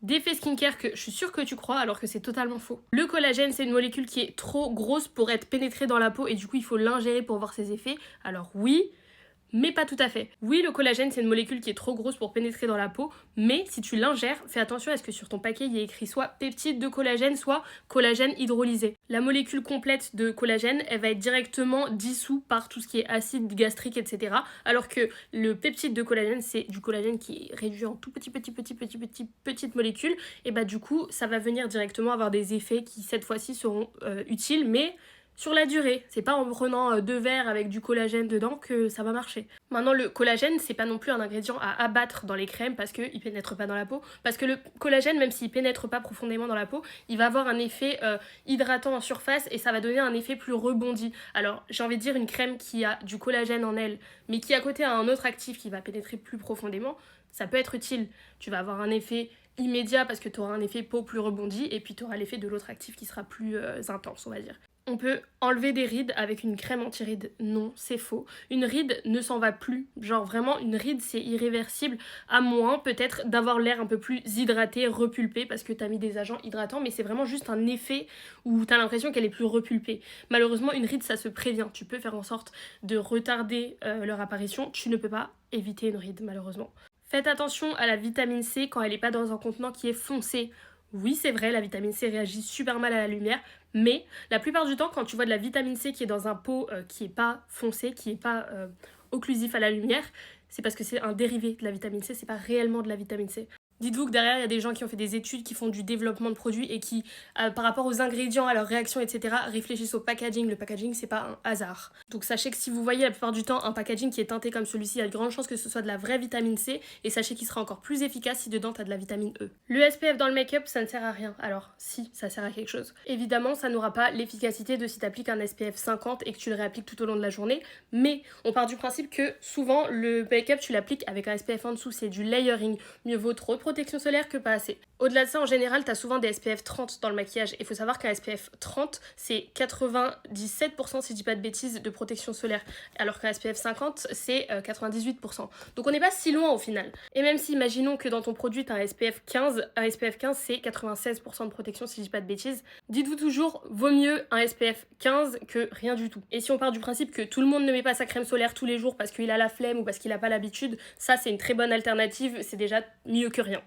D'effets skincare que je suis sûre que tu crois alors que c'est totalement faux. Le collagène, c'est une molécule qui est trop grosse pour être pénétrée dans la peau et du coup il faut l'ingérer pour voir ses effets. Alors oui, mais pas tout à fait. Oui, le collagène, c'est une molécule qui est trop grosse pour pénétrer dans la peau, mais si tu l'ingères, fais attention à ce que sur ton paquet, il y ait écrit soit peptide de collagène, soit collagène hydrolysé. La molécule complète de collagène, elle va être directement dissous par tout ce qui est acide gastrique, etc. Alors que le peptide de collagène, c'est du collagène qui est réduit en tout petites molécules, et bah du coup, ça va venir directement avoir des effets qui, cette fois-ci, seront utiles, mais sur la durée. C'est pas en prenant 2 verres avec du collagène dedans que ça va marcher. Maintenant, le collagène, c'est pas non plus un ingrédient à abattre dans les crèmes parce qu'il pénètre pas dans la peau. Parce que le collagène, même s'il pénètre pas profondément dans la peau, il va avoir un effet hydratant en surface et ça va donner un effet plus rebondi. Alors, j'ai envie de dire une crème qui a du collagène en elle, mais qui à côté a un autre actif qui va pénétrer plus profondément, ça peut être utile. Tu vas avoir un effet immédiat parce que tu auras un effet peau plus rebondi et puis tu auras l'effet de l'autre actif qui sera plus intense, on va dire. On peut enlever des rides avec une crème anti-rides. Non, c'est faux. Une ride ne s'en va plus. Genre vraiment, une ride, c'est irréversible, à moins peut-être d'avoir l'air un peu plus hydraté, repulpé, parce que t'as mis des agents hydratants, mais c'est vraiment juste un effet où t'as l'impression qu'elle est plus repulpée. Malheureusement, une ride, ça se prévient. Tu peux faire en sorte de retarder leur apparition. Tu ne peux pas éviter une ride, malheureusement. Faites attention à la vitamine C quand elle n'est pas dans un contenant qui est foncé. Oui, c'est vrai, la vitamine C réagit super mal à la lumière, mais la plupart du temps, quand tu vois de la vitamine C qui est dans un pot qui est pas foncé, qui est pas occlusif à la lumière, c'est parce que c'est un dérivé de la vitamine C, c'est pas réellement de la vitamine C. Dites-vous que derrière, il y a des gens qui ont fait des études, qui font du développement de produits et qui, par rapport aux ingrédients, à leurs réactions, etc., réfléchissent au packaging. Le packaging, c'est pas un hasard. Donc sachez que si vous voyez la plupart du temps un packaging qui est teinté comme celui-ci, il y a de grandes chances que ce soit de la vraie vitamine C et sachez qu'il sera encore plus efficace si dedans t'as de la vitamine E. Le SPF dans le make-up, ça ne sert à rien. Alors, si, ça sert à quelque chose. Évidemment, ça n'aura pas l'efficacité de si t'appliques un SPF 50 et que tu le réappliques tout au long de la journée, mais on part du principe que souvent, le make-up, tu l'appliques avec un SPF en dessous, c'est du layering. Mieux vaut trop de protection solaire que pas assez. Au-delà de ça, en général, t'as souvent des SPF 30 dans le maquillage. Il faut savoir qu'un SPF 30, c'est 97%, si je dis pas de bêtises, de protection solaire. Alors qu'un SPF 50, c'est 98%. Donc on n'est pas si loin au final. Et même si, imaginons que dans ton produit, t'as un SPF 15, c'est 96% de protection, si je dis pas de bêtises. Dites-vous toujours, vaut mieux un SPF 15 que rien du tout. Et si on part du principe que tout le monde ne met pas sa crème solaire tous les jours parce qu'il a la flemme ou parce qu'il a pas l'habitude, ça c'est une très bonne alternative, c'est déjà mieux que rien.